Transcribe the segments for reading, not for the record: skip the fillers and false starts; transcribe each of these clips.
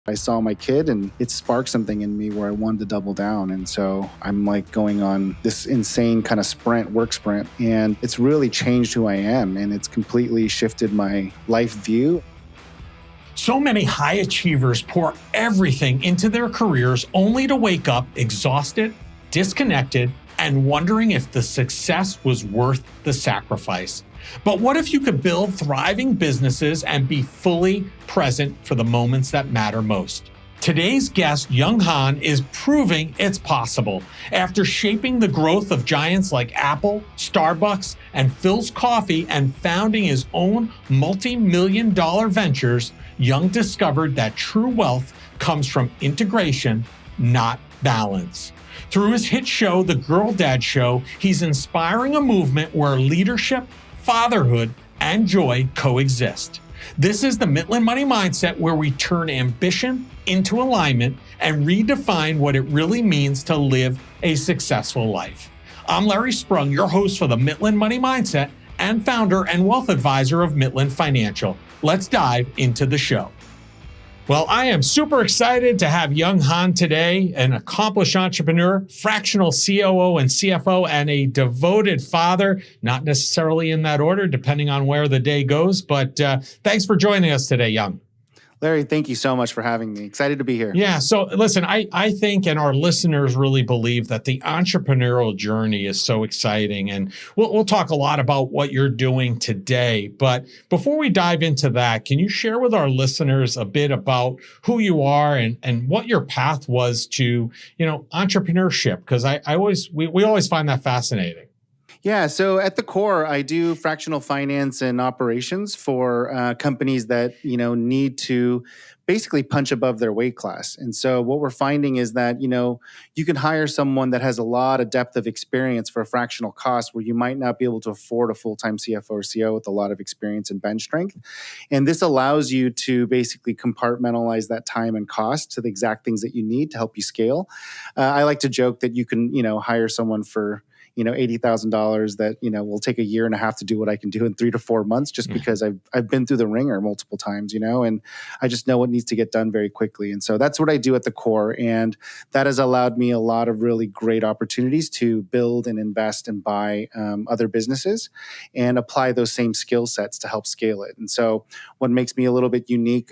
I saw my kid and it sparked something in me where I wanted to double down. And so I'm like going on this insane kind of work sprint, and it's really changed who I am, and it's completely shifted my life view. So many high achievers pour everything into their careers only to wake up exhausted, disconnected, and wondering if the success was worth the sacrifice. But what if you could build thriving businesses and be fully present for the moments that matter most? Today's guest, Young Han, is proving it's possible. After shaping the growth of giants like Apple, Starbucks, and Phil's Coffee and founding his own multi-million-dollar ventures, Young discovered that true wealth comes from integration, not balance. Through his hit show, The Girl Dad Show, he's inspiring a movement where leadership, fatherhood, and joy coexist. This is the Midland Money Mindset, where we turn ambition into alignment and redefine what it really means to live a successful life. I'm Larry Sprung, your host for the Midland Money Mindset and founder and wealth advisor of Midland Financial. Let's dive into the show. Well, I am super excited to have Young Han today, an accomplished entrepreneur, fractional COO and CFO, and a devoted father, not necessarily in that order, depending on where the day goes. But thanks for joining us today, Young. Larry, thank you so much for having me. Excited to be here. Yeah. So listen, I think, and our listeners really believe that the entrepreneurial journey is so exciting. And we'll talk a lot about what you're doing today. But before we dive into that, can you share with our listeners a bit about who you are and what your path was to, entrepreneurship? Because we always find that fascinating. Yeah, so at the core, I do fractional finance and operations for companies that need to basically punch above their weight class. And so what we're finding is that you can hire someone that has a lot of depth of experience for a fractional cost, where you might not be able to afford a full-time CFO or CO with a lot of experience and bench strength. And this allows you to basically compartmentalize that time and cost to the exact things that you need to help you scale. I like to joke that you can hire someone for $80,000 that, will take a year and a half to do what I can do in 3 to 4 months, just because I've been through the ringer multiple times, and I just know what needs to get done very quickly. And so that's what I do at the core. And that has allowed me a lot of really great opportunities to build and invest and buy other businesses and apply those same skill sets to help scale it. And so what makes me a little bit unique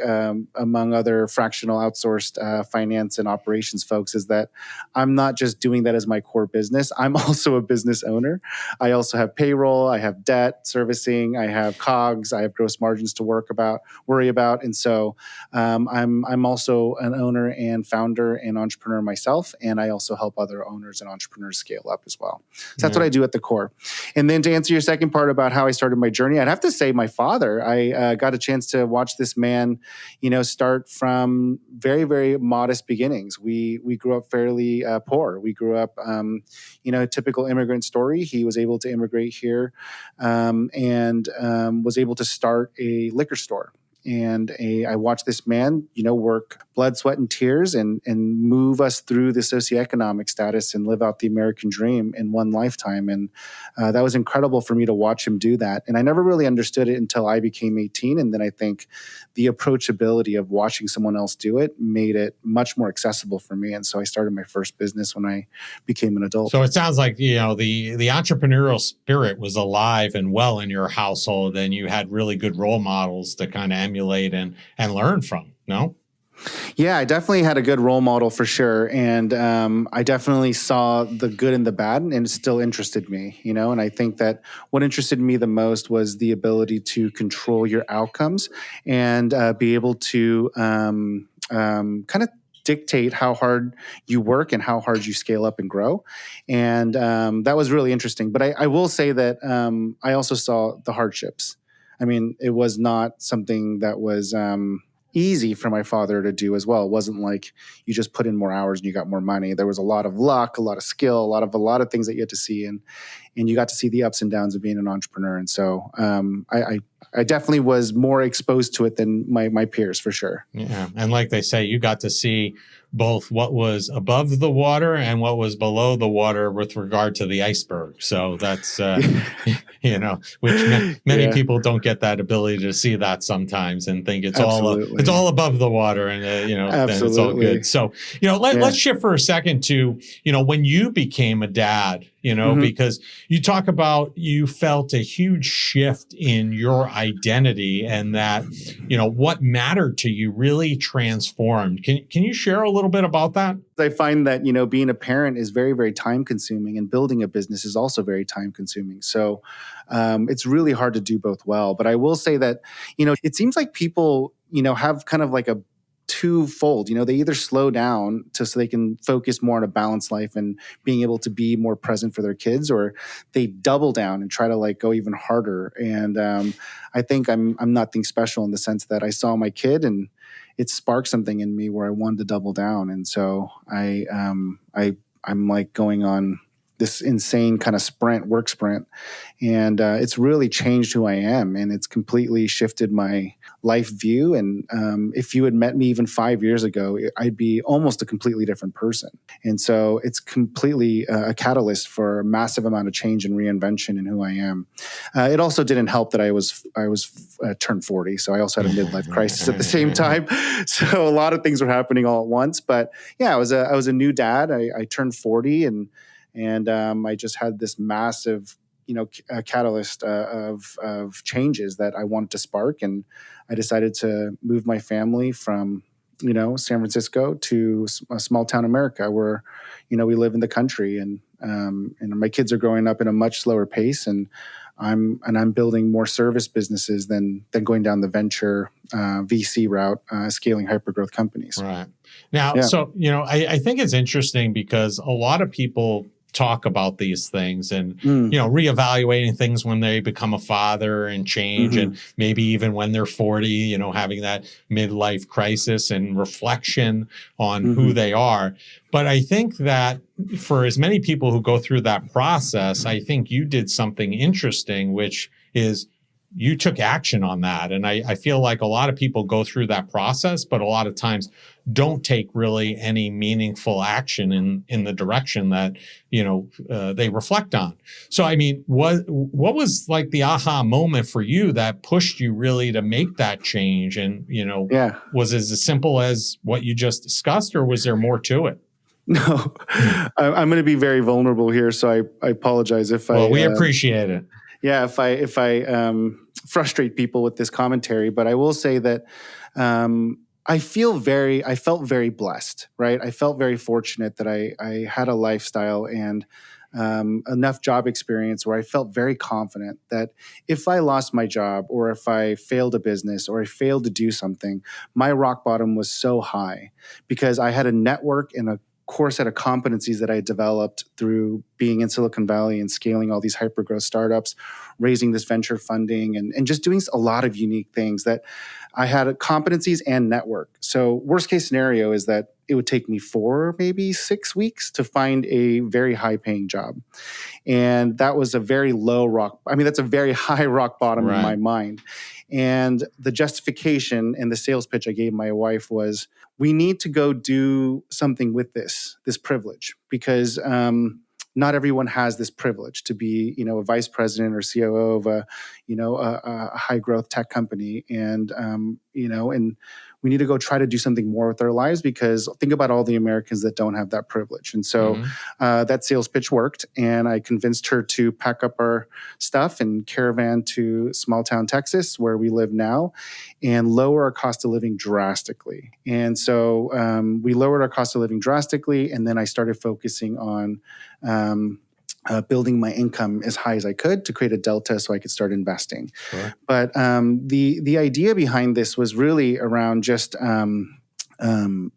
among other fractional outsourced finance and operations folks is that I'm not just doing that as my core business. I'm also a business owner. I also have payroll, I have debt servicing, I have COGS, I have gross margins to worry about. And so I'm also an owner and founder and entrepreneur myself. And I also help other owners and entrepreneurs scale up as well. So that's what I do at the core. And then to answer your second part about how I started my journey, I'd have to say my father. I got a chance to watch this man, start from very, very modest beginnings. We grew up fairly poor. We grew up, typical immigrant story. He was able to immigrate here and was able to start a liquor store. And I watched this man, work blood, sweat, and tears and move us through the socioeconomic status and live out the American dream in one lifetime. And that was incredible for me to watch him do that. And I never really understood it until I became 18. And then I think the approachability of watching someone else do it made it much more accessible for me. And so I started my first business when I became an adult. So it sounds like, the entrepreneurial spirit was alive and well in your household, and you had really good role models to kind of emulate and learn from, no? Yeah, I definitely had a good role model for sure. And I definitely saw the good and the bad, and it still interested me, and I think that what interested me the most was the ability to control your outcomes and be able to kind of dictate how hard you work and how hard you scale up and grow. And that was really interesting. But I will say that I also saw the hardships. I mean, it was not something that was easy for my father to do as well. It wasn't like you just put in more hours and you got more money. There was a lot of luck, a lot of skill, a lot of things that you had to see, and you got to see the ups and downs of being an entrepreneur. And so I definitely was more exposed to it than my peers, for sure. Yeah, and like they say, you got to see both what was above the water and what was below the water with regard to the iceberg. So that's which many Yeah, people don't get that ability to see that sometimes and think it's absolutely. all above the water and then it's all good. Absolutely. So Yeah. let's shift for a second to when you became a dad, Hmm. because you talk about you felt a huge shift in your identity and that what mattered to you really transformed. Can you share a little bit about that? I find that, being a parent is very, very time consuming, and building a business is also very time consuming. So it's really hard to do both well. But I will say that, it seems like people, have kind of like a twofold, they either slow down so they can focus more on a balanced life and being able to be more present for their kids, or they double down and try to like go even harder. And I think I'm nothing special in the sense that I saw my kid and it sparked something in me where I wanted to double down. And so I'm like going on this insane kind of work sprint, and it's really changed who I am, and it's completely shifted my life view. And if you had met me even 5 years ago, I'd be almost a completely different person. And so it's completely a catalyst for a massive amount of change and reinvention in who I am. It also didn't help that I was turned 40, so I also had a midlife crisis at the same time. So a lot of things were happening all at once. But yeah, I was a new dad. I turned 40, and I just had this massive catalyst of changes that I wanted to spark. And I decided to move my family from, San Francisco to a small town America where, we live in the country, and my kids are growing up in a much slower pace. And I'm building more service businesses than going down the venture VC route, scaling hypergrowth companies. Right. Now, Yeah. so, I think it's interesting because a lot of people talk about these things and, Mm. Reevaluating things when they become a father and change, Mm-hmm. and maybe even when they're 40, having that midlife crisis and reflection on who Mm-hmm. they are. But I think that for as many people who go through that process, I think you did something interesting, which is you took action on that. And I feel like a lot of people go through that process, but a lot of times don't take really any meaningful action in the direction that, they reflect on. So, I mean, what was like the aha moment for you that pushed you really to make that change? And, Yeah. was it as simple as what you just discussed, or was there more to it? No, I'm going to be very vulnerable here, so I apologize if Well, we appreciate it. yeah, if I frustrate people with this commentary. But I will say that I felt very blessed, right? I felt very fortunate that I had a lifestyle and enough job experience where I felt very confident that if I lost my job, or if I failed a business, or I failed to do something, my rock bottom was so high because I had a network and a core set of competencies that I developed through being in Silicon Valley and scaling all these hypergrowth startups, raising this venture funding, and just doing a lot of unique things that I had competencies and network. So worst case scenario is that it would take me 4, maybe 6 weeks to find a very high paying job. And that was a very that's a very high rock bottom in my mind. And the justification and the sales pitch I gave my wife was, we need to go do something with this privilege, because not everyone has this privilege to be, a vice president or COO of a high growth tech company. And, and we need to go try to do something more with our lives, because think about all the Americans that don't have that privilege. And so that sales pitch worked, and I convinced her to pack up our stuff and caravan to small town Texas, where we live now, and lower our cost of living drastically. And so we lowered our cost of living drastically, and then I started focusing on building my income as high as I could to create a delta so I could start investing. Sure. But the idea behind this was really around just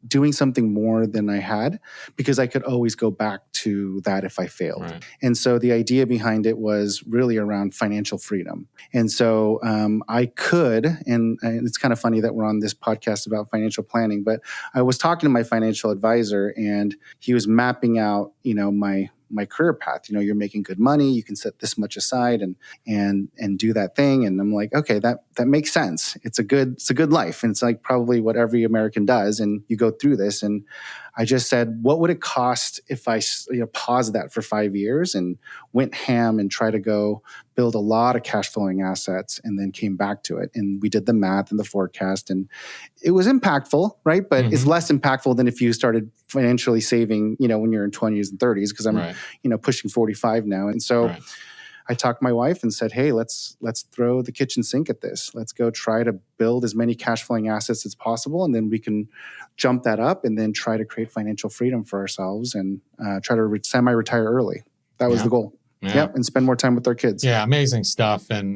doing something more than I had, because I could always go back to that if I failed. Right. And so the idea behind it was really around financial freedom. And so I could, and it's kind of funny that we're on this podcast about financial planning, but I was talking to my financial advisor, and he was mapping out, my career path. You're making good money, you can set this much aside and do that thing. And I'm like, okay, that makes sense. It's a good life. And it's like probably what every American does. And you go through this. And I just said, what would it cost if I paused that for 5 years and went ham and try to go build a lot of cash flowing assets and then came back to it. And we did the math and the forecast, and it was impactful, right? But it's less impactful than if you started financially saving, when you're in 20s and 30s, because I'm, pushing 45 now. And so I talked to my wife and said, hey, let's throw the kitchen sink at this. Let's go try to build as many cash flowing assets as possible. And then we can jump that up and then try to create financial freedom for ourselves and try to semi-retire early. That was the goal. Yeah, and spend more time with our kids. Yeah, amazing stuff. And,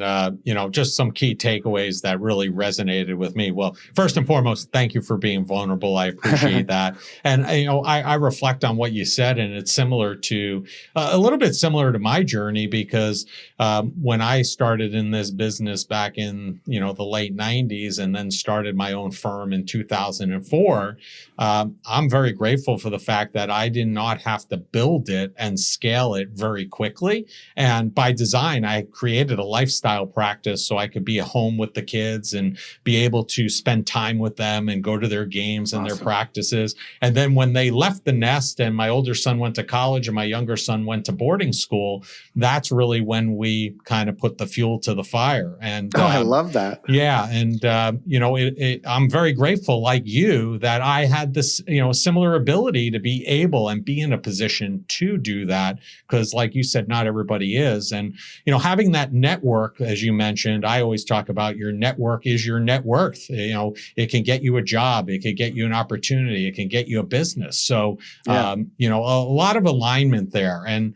just some key takeaways that really resonated with me. Well, first and foremost, thank you for being vulnerable. I appreciate that. And, I reflect on what you said, and it's similar to, a little bit similar to my journey, because when I started in this business back in, the late 90s and then started my own firm in 2004, I'm very grateful for the fact that I did not have to build it and scale it very quickly. And by design, I created a lifestyle practice so I could be at home with the kids and be able to spend time with them and go to their games and their practices. And then when they left the nest and my older son went to college and my younger son went to boarding school, that's really when we kind of put the fuel to the fire. And I love that. Yeah. And, I'm very grateful, like you, that I had this, similar ability to be able and be in a position to do that. Because like you said, not everybody is. And, having that network, as you mentioned, I always talk about your network is your net worth. It can get you a job. It can get you an opportunity. It can get you a business. So, a lot of alignment there. And,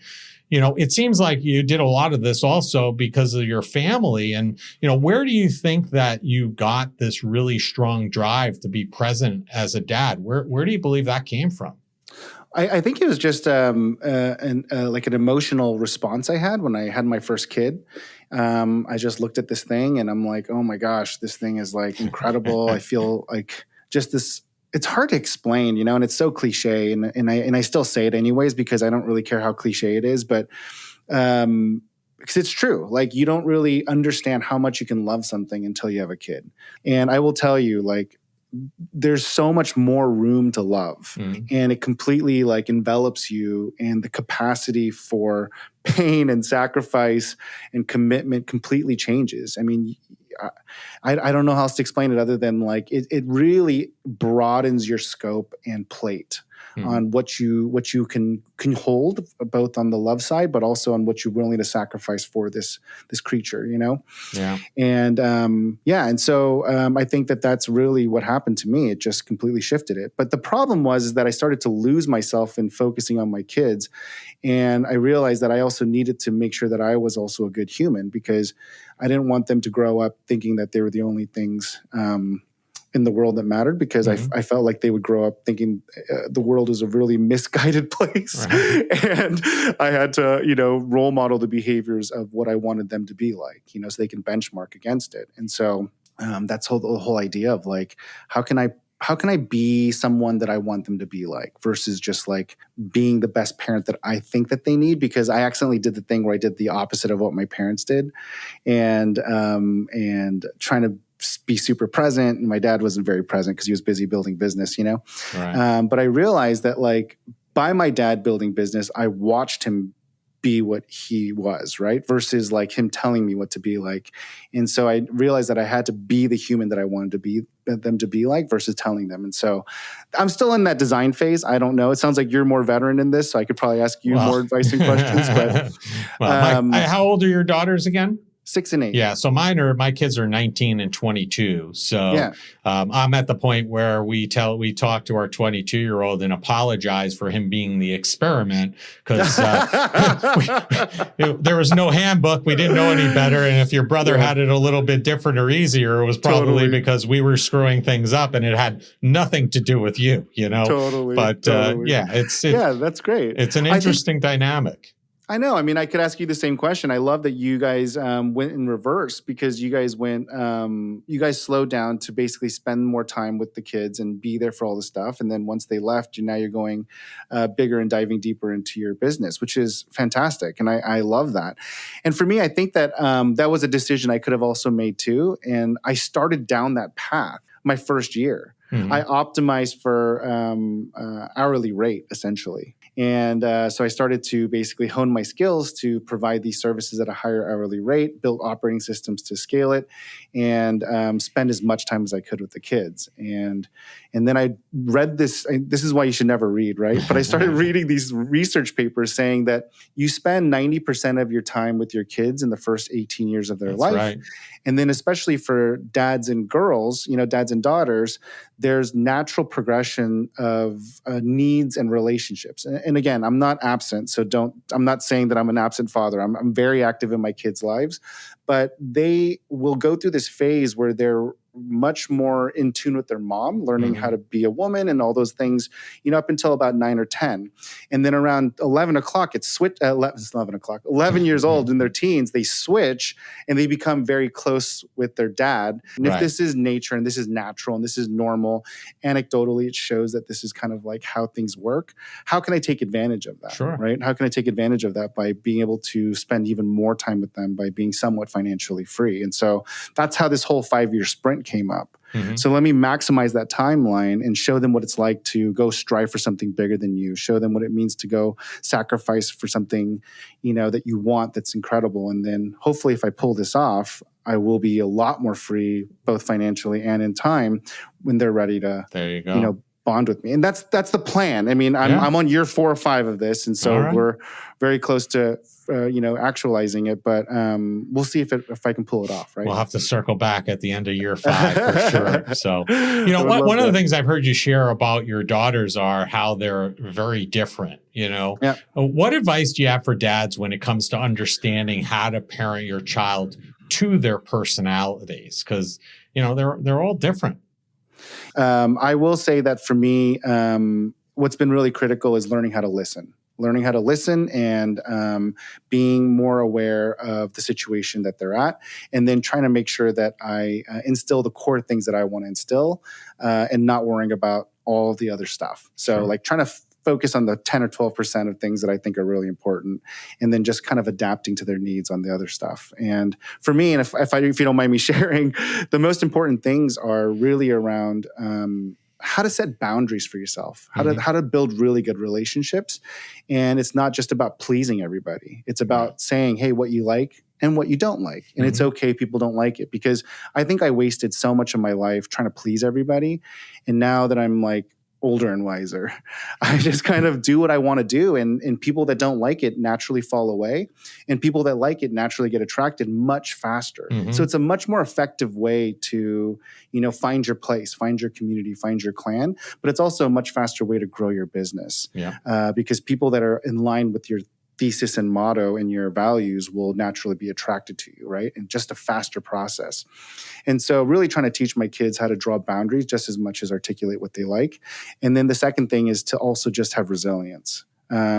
it seems like you did a lot of this also because of your family. And, where do you think that you got this really strong drive to be present as a dad? Where do you believe that came from? I think it was just like an emotional response I had when I had my first kid. I just looked at this thing and I'm like, oh my gosh, this thing is like incredible. I feel like just this. It's hard to explain, and it's so cliche, and I still say it anyways because I don't really care how cliche it is, but because it's true. Like, you don't really understand how much you can love something until you have a kid. And I will tell you, like, there's so much more room to love, and it completely like envelops you, and the capacity for pain and sacrifice and commitment completely changes. I mean, I don't know how else to explain it other than like it really broadens your scope and plate on what you can hold, both on the love side, but also on what you're willing to sacrifice for this creature, Yeah. And so I think that's really what happened to me. It just completely shifted it. But the problem was that I started to lose myself in focusing on my kids. And I realized that I also needed to make sure that I was also a good human, because I didn't want them to grow up thinking that they were the only things in the world that mattered, because I felt like they would grow up thinking the world is a really misguided place. Right. And I had to, role model the behaviors of what I wanted them to be like, so they can benchmark against it. And so that's the whole idea of like, how can I be someone that I want them to be like, versus just like being the best parent that I think that they need, because I accidentally did the thing where I did the opposite of what my parents did, and trying to be super present. And my dad wasn't very present because he was busy building business, Right. But I realized that like by my dad building business, I watched him be what he was, right? Versus like him telling me what to be like. And so I realized that I had to be the human that I wanted to be them to be like, versus telling them. And so I'm still in that design phase. I don't know. It sounds like you're more veteran in this, so I could probably ask you more advice and questions. But how old are your daughters again? 6 and 8. Yeah. So my kids are 19 and 22. So I'm at the point where we talk to our 22-year-old and apologize for him being the experiment, because there was no handbook. We didn't know any better. And if your brother had it a little bit different or easier, it was probably because we were screwing things up, and it had nothing to do with you, Totally. But that's great. It's an interesting dynamic. I know. I mean, I could ask you the same question. I love that you guys went in reverse, because you guys slowed down to basically spend more time with the kids and be there for all the stuff. And then once they left, now you're going bigger and diving deeper into your business, which is fantastic. And I love that. And for me, I think that that was a decision I could have also made too. And I started down that path my first year. I optimized for hourly rate, essentially. And so I started to basically hone my skills to provide these services at a higher hourly rate, build operating systems to scale it, and spend as much time as I could with the kids. And then I read this. This is why you should never read, right? But I started reading these research papers saying that you spend 90% of your time with your kids in the first 18 years of their life. Right. And then especially for dads and girls, dads and daughters, there's natural progression of needs and relationships. And again, I'm not absent. So I'm not saying that I'm an absent father. I'm very active in my kids' lives, but they will go through this phase where they're much more in tune with their mom, learning how to be a woman and all those things, up until about 9 or 10. And then around 11 o'clock, it's 11 o'clock, 11 years old in their teens, they switch and they become very close with their dad. And if this is nature and this is natural and this is normal, anecdotally, it shows that this is kind of like how things work. How can I take advantage of that? Sure. Right? How can I take advantage of that by being able to spend even more time with them by being somewhat financially free? And so that's how this whole 5-year sprint came up. So let me maximize that timeline and show them what it's like to go strive for something bigger than you. Show them what it means to go sacrifice for something, that you want that's incredible. And then hopefully if I pull this off, I will be a lot more free, both financially and in time, when they're ready to, there you go. Bond with me. And that's the plan. I mean, I'm on year 4 or 5 of this. And so we're very close to, actualizing it, but we'll see if I can pull it off, right? We'll have to circle back at the end of year 5 for sure. So, one of the things I've heard you share about your daughters are how they're very different, Yeah. What advice do you have for dads when it comes to understanding how to parent your child to their personalities? Because, they're all different. I will say that for me, what's been really critical is learning how to listen and being more aware of the situation that they're at, and then trying to make sure that I instill the core things that I want to instill and not worrying about all the other stuff. So like trying to focus on the 10 or 12% of things that I think are really important, and then just kind of adapting to their needs on the other stuff. And for me, and if you don't mind me sharing, the most important things are really around how to set boundaries for yourself, how to build really good relationships. And it's not just about pleasing everybody. It's about saying, hey, what you like and what you don't like. And it's okay if people don't like it, because I think I wasted so much of my life trying to please everybody. And now that I'm like older and wiser, I just kind of do what I want to do. And people that don't like it naturally fall away. And people that like it naturally get attracted much faster. So it's a much more effective way to, find your place, find your community, find your clan. But it's also a much faster way to grow your business. Because people that are in line with your thesis and motto and your values will naturally be attracted to you, right? And just a faster process. And so really trying to teach my kids how to draw boundaries just as much as articulate what they like. And then the second thing is to also just have resilience,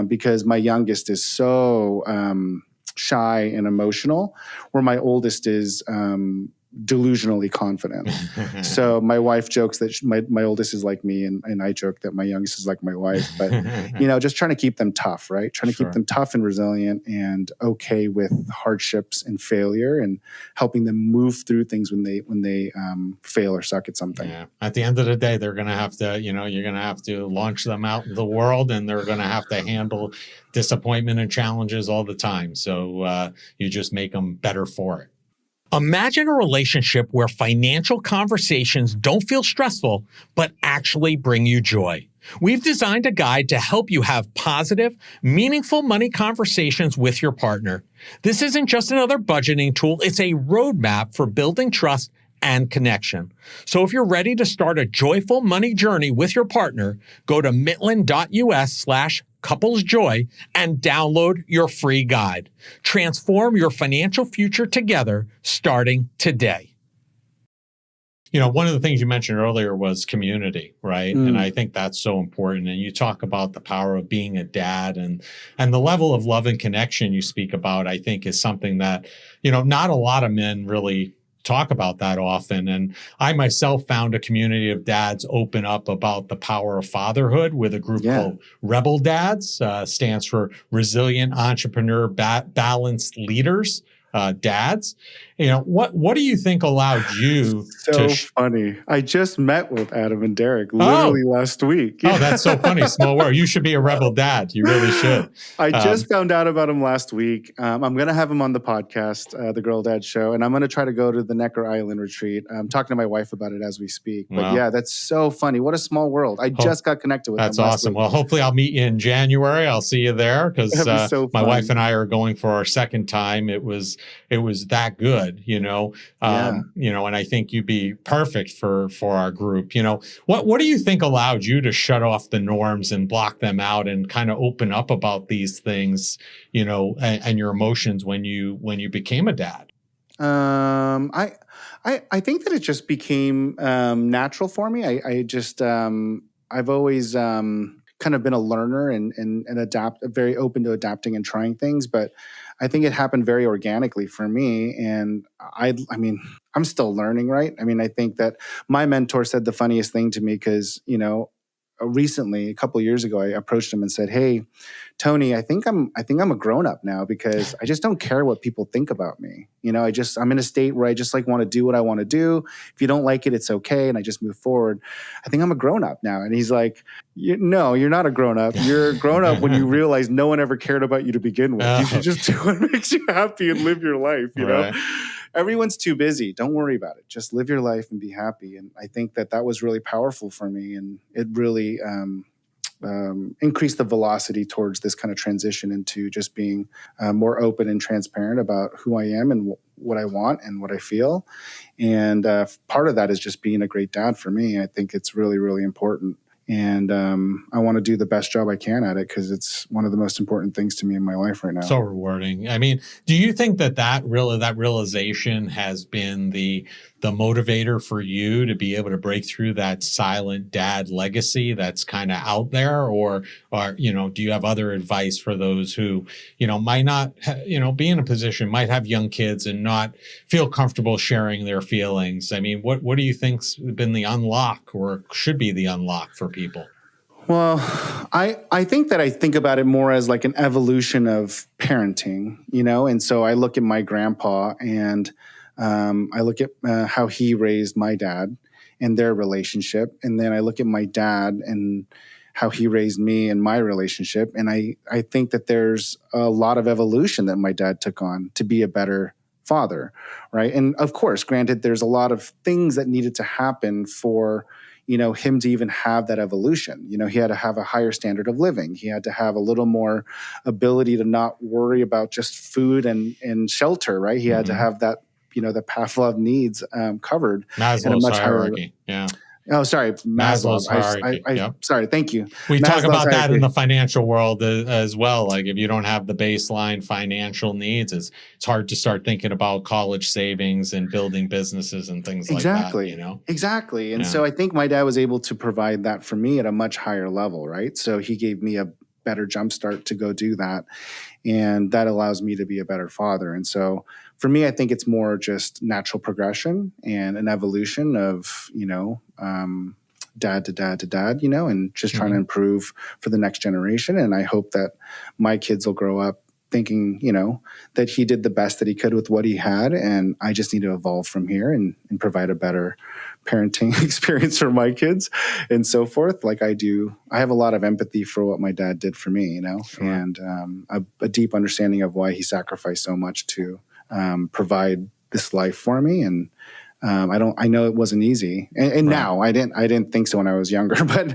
because my youngest is so shy and emotional, where my oldest is delusionally confident. So my wife jokes that my oldest is like me, and I joke that my youngest is like my wife. But just trying to keep them tough, right? Trying to keep them tough and resilient and okay with hardships and failure, and helping them move through things when they fail or suck at something. Yeah. At the end of the day, they're going to have to, you're going to have to launch them out in the world, and they're going to have to handle disappointment and challenges all the time. So you just make them better for it. Imagine a relationship where financial conversations don't feel stressful, but actually bring you joy. We've designed a guide to help you have positive, meaningful money conversations with your partner. This isn't just another budgeting tool, it's a roadmap for building trust and connection. So if you're ready to start a joyful money journey with your partner, go to Midland.us/couplesjoy and download your free guide. Transform your financial future together, starting today. One of the things you mentioned earlier was community, right? And I think that's so important. And you talk about the power of being a dad, and the level of love and connection you speak about, I think, is something that, not a lot of men really talk about that often. And I myself found a community of dads open up about the power of fatherhood with a group called Rebel Dads, stands for Resilient Entrepreneur Balanced Leaders. dads. What do you think allowed you to? So funny. I just met with Adam and Derek Oh, literally last week. that's so funny. Small world. You should be a rebel dad. You really should. I just found out about him last week. I'm going to have him on the podcast, the Girl Dad Show, and I'm going to try to go to the Necker Island retreat. I'm talking to my wife about it as we speak. But Wow. yeah, that's so funny. What a small world. I just got connected with That's him last awesome. week. Well, hopefully I'll meet you in January. I'll see you there because so my fun. wife and I are going for our second time. It was that good, and I think you'd be perfect for our group. What do you think allowed you to shut off the norms and block them out and kind of open up about these things, and your emotions when you became a dad? I think that it just became natural for me. I've always kind of been a learner and very open to adapting and trying things, but I think it happened very organically for me. And I mean, I'm still learning, right? I mean, I think that my mentor said the funniest thing to me because, recently, a couple of years ago, I approached him and said, "Hey, Tony, I think I'm a grown up now because I just don't care what people think about me. I'm in a state where I just want to do what I want to do. If you don't like it, it's okay, and I just move forward. I think I'm a grown up now." And he's like, "No, you're not a grown up. You're a grown up when you realize no one ever cared about you to begin with. You should just do what makes you happy and live your life. Right. Everyone's too busy. Don't worry about it. Just live your life and be happy." And I think that was really powerful for me, and it really increase the velocity towards this kind of transition into just being more open and transparent about who I am and what I want and what I feel. And part of that is just being a great dad for me. I think it's really, really important. And I want to do the best job I can at it because it's one of the most important things to me in my life right now. So rewarding. I mean, do you think that realization has been the motivator for you to be able to break through that silent dad legacy that's kind of out there, or do you have other advice for those who might not be in a position, might have young kids and not feel comfortable sharing their feelings? I mean, what do you think's been the unlock or should be the unlock for people? Well, I think that I think about it more as like an evolution of parenting, and so I look at my grandpa and I look at how he raised my dad and their relationship. And then I look at my dad and how he raised me and my relationship. And I think that there's a lot of evolution that my dad took on to be a better father, right? And of course, granted, there's a lot of things that needed to happen for him to even have that evolution. He had to have a higher standard of living. He had to have a little more ability to not worry about just food and shelter, right? He had to have that, the Pavlov needs covered. Maslow's hierarchy. Yeah. Oh, sorry, Maslow's hierarchy. Yep. Sorry, thank you. We talk about hierarchy. that in the financial world as well. Like if you don't have the baseline financial needs, it's hard to start thinking about college savings and building businesses and things like that. Exactly. And so I think my dad was able to provide that for me at a much higher level, right? So he gave me a better jumpstart to go do that. And that allows me to be a better father. And so for me, I think it's more just natural progression and an evolution of, dad to dad to dad, and just trying to improve for the next generation. And I hope that my kids will grow up thinking, that he did the best that he could with what he had. And I just need to evolve from here and provide a better parenting experience for my kids and so forth. Like I do, I have a lot of empathy for what my dad did for me, Sure. and a deep understanding of why he sacrificed so much to provide this life for me. And I know it wasn't easy, and right. Now I didn't think so when I was younger, but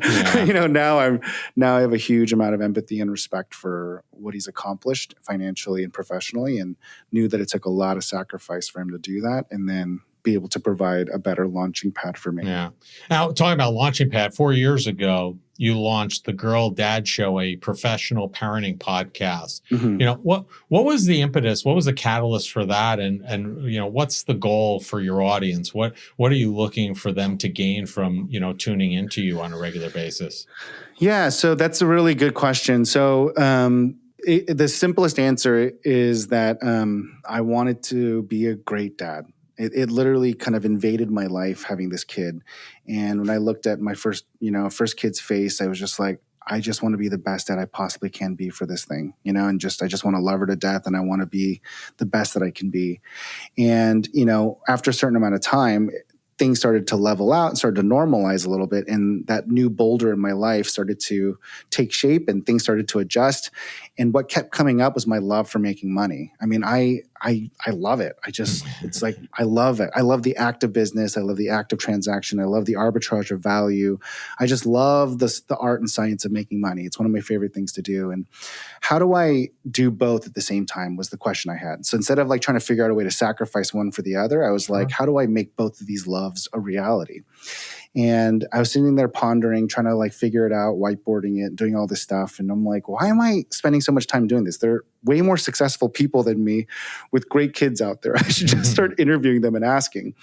now I have a huge amount of empathy and respect for what he's accomplished financially and professionally, and knew that it took a lot of sacrifice for him to do that, and then be able to provide a better launching pad for me. Yeah. Now, talking about launching pad, 4 years ago, you launched the Girl Dad Show, a professional parenting podcast. Mm-hmm. What was the impetus? What was the catalyst for that? And what's the goal for your audience? What are you looking for them to gain from, tuning into you on a regular basis? Yeah, so that's a really good question. So the simplest answer is that I wanted to be a great dad. It literally kind of invaded my life having this kid. And when I looked at my first kid's face, I was just like, I just want to be the best that I possibly can be for this thing, and I just want to love her to death, and I want to be the best that I can be. And, after a certain amount of time, things started to level out and started to normalize a little bit. And that new boulder in my life started to take shape and things started to adjust. And what kept coming up was my love for making money. I mean, I love it. It's like, I love it. I love the act of business. I love the act of transaction. I love the arbitrage of value. I just love the art and science of making money. It's one of my favorite things to do. And how do I do both at the same time was the question I had. So instead of like trying to figure out a way to sacrifice one for the other, I was like, how do I make both of these loves a reality? And I was sitting there pondering, trying to like figure it out, whiteboarding it, doing all this stuff. And I'm like, why am I spending so much time doing this? There are way more successful people than me with great kids out there. I should just start interviewing them and asking.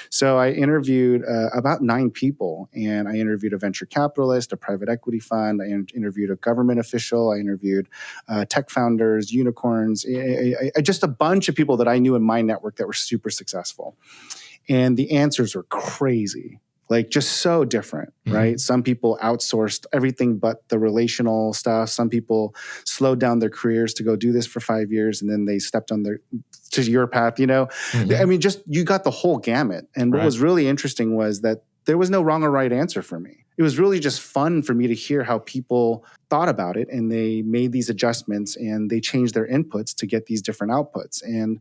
So I interviewed about 9 people, and I interviewed a venture capitalist, a private equity fund. I interviewed a government official. I interviewed tech founders, unicorns, just a bunch of people that I knew in my network that were super successful. And the answers were crazy. Like just so different, right? Some people outsourced everything but the relational stuff. Some people slowed down their careers to go do this for 5 years, and then they stepped on to your path, I mean, just you got the whole gamut. And what was really interesting was that there was no wrong or right answer for me. It was really just fun for me to hear how people thought about it, and they made these adjustments and they changed their inputs to get these different outputs. And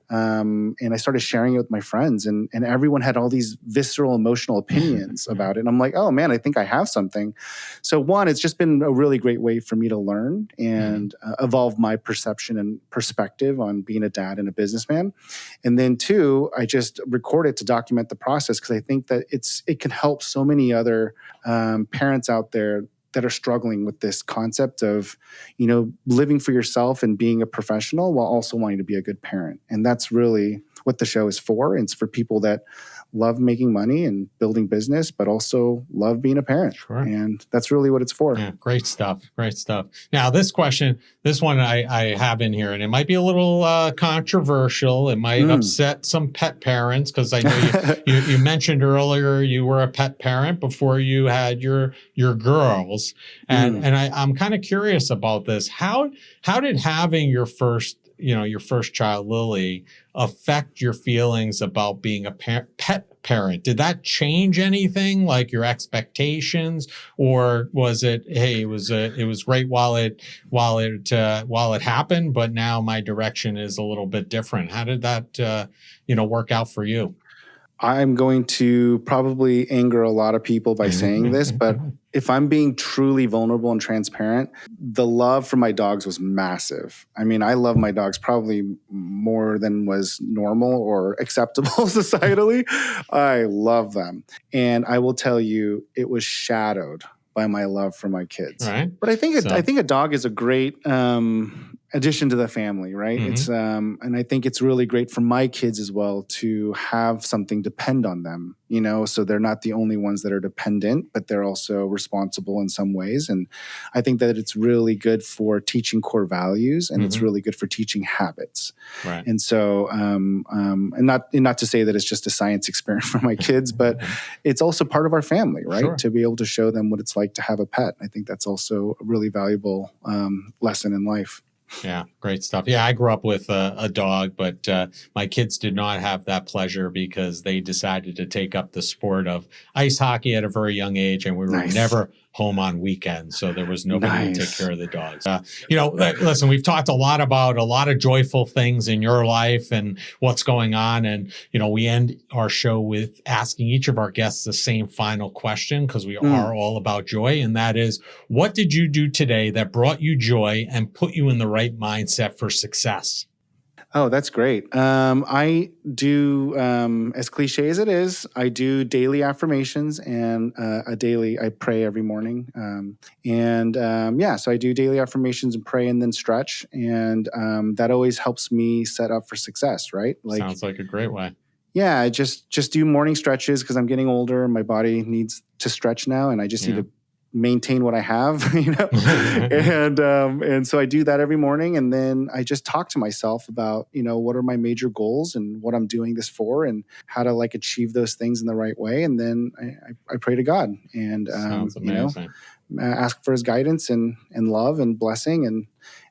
I started sharing it with my friends, and everyone had all these visceral, emotional opinions about it. And I'm like, oh man, I think I have something. So one, it's just been a really great way for me to learn and evolve my perception and perspective on being a dad and a businessman. And then two, I just record it to document the process because I think that it can help so many other parents out there that are struggling with this concept of, living for yourself and being a professional while also wanting to be a good parent. And that's really what the show is for. It's for people that love making money and building business, but also love being a parent. Sure. And that's really what it's for. Yeah, great stuff. Great stuff. Now, this one I have in here, and it might be a little controversial. It might upset some pet parents because I know you mentioned earlier you were a pet parent before you had your girls, and I'm kind of curious about this. How did having your first child, Lily, affect your feelings about being a pet parent? Did that change anything, like your expectations, or was it, hey, it was great while it happened, but now my direction is a little bit different? How did that work out for you? I'm going to probably anger a lot of people by saying this, but if I'm being truly vulnerable and transparent, the love for my dogs was massive. I mean, I love my dogs probably more than was normal or acceptable societally. I love them. And I will tell you, it was shadowed by my love for my kids. Right. But I think a dog is a great addition to the family, right? It's and I think it's really great for my kids as well to have something depend on them, so they're not the only ones that are dependent, but they're also responsible in some ways. And I think that it's really good for teaching core values, and it's really good for teaching habits. Right. And so, and not to say that it's just a science experiment for my kids, but it's also part of our family, right? Sure. To be able to show them what it's like to have a pet. I think that's also a really valuable lesson in life. Yeah, great stuff. Yeah, I grew up with a dog, but my kids did not have that pleasure because they decided to take up the sport of ice hockey at a very young age, and we were never home on weekends, so there was nobody to take care of the dogs. Listen, we've talked a lot about a lot of joyful things in your life and what's going on, and we end our show with asking each of our guests the same final question because we are all about joy, and that is, what did you do today that brought you joy and put you in the right mindset for success? Oh, that's great. I do, as cliche as it is, I do daily affirmations and I pray every morning. So I do daily affirmations and pray and then stretch. And that always helps me set up for success, right? Sounds like a great way. Yeah, I just do morning stretches because I'm getting older and my body needs to stretch now. And I just need to maintain what I have, and so I do that every morning. And then I just talk to myself about, what are my major goals and what I'm doing this for and how to like achieve those things in the right way. And then I pray to God and, Sounds amazing. Ask for his guidance and love and blessing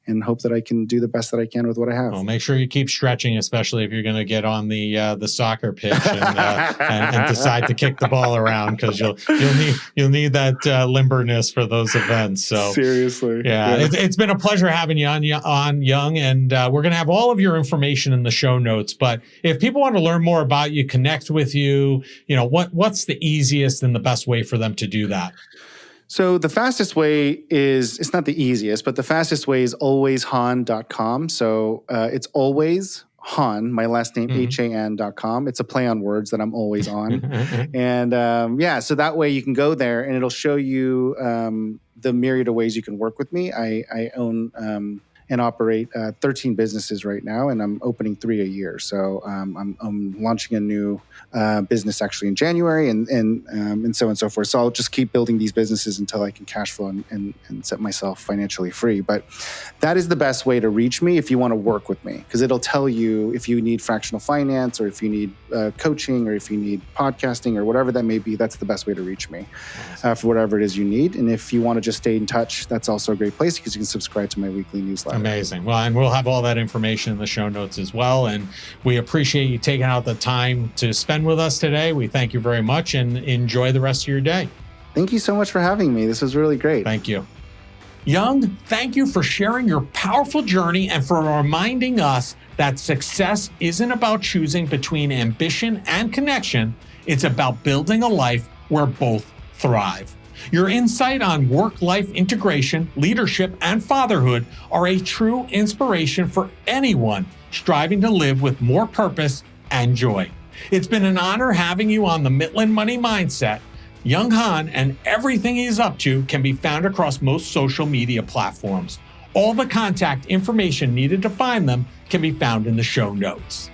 and hope that I can do the best that I can with what I have. Well, make sure you keep stretching, especially if you're going to get on the soccer pitch and decide to kick the ball around, because you'll need that limberness for those events. So seriously, yeah. It's been a pleasure having you on Young, and we're going to have all of your information in the show notes. But if people want to learn more about you, connect with you, what's the easiest and the best way for them to do that? So the fastest way it's not the easiest, but the fastest way is alwayshan.com. So it's always Han, my last name, HAN.com. It's a play on words that I'm always on. And so that way you can go there and it'll show you the myriad of ways you can work with me. I own and operate 13 businesses right now, and I'm opening 3 a year. So I'm launching a new business actually in January, and so on and so forth. So I'll just keep building these businesses until I can cash flow and set myself financially free. But that is the best way to reach me if you want to work with me, because it'll tell you if you need fractional finance or if you need coaching or if you need podcasting or whatever that may be. That's the best way to reach me for whatever it is you need. And if you want to just stay in touch, that's also a great place because you can subscribe to my weekly newsletter. Amazing. Well, and we'll have all that information in the show notes as well. And we appreciate you taking out the time to spend with us today. We thank you very much and enjoy the rest of your day. Thank you so much for having me. This was really great. Thank you. Young, thank you for sharing your powerful journey and for reminding us that success isn't about choosing between ambition and connection. It's about building a life where both thrive. Your insight on work-life integration, leadership, and fatherhood are a true inspiration for anyone striving to live with more purpose and joy. It's been an honor having you on the Midland Money Mindset. Young Han and everything he's up to can be found across most social media platforms. All the contact information needed to find them can be found in the show notes.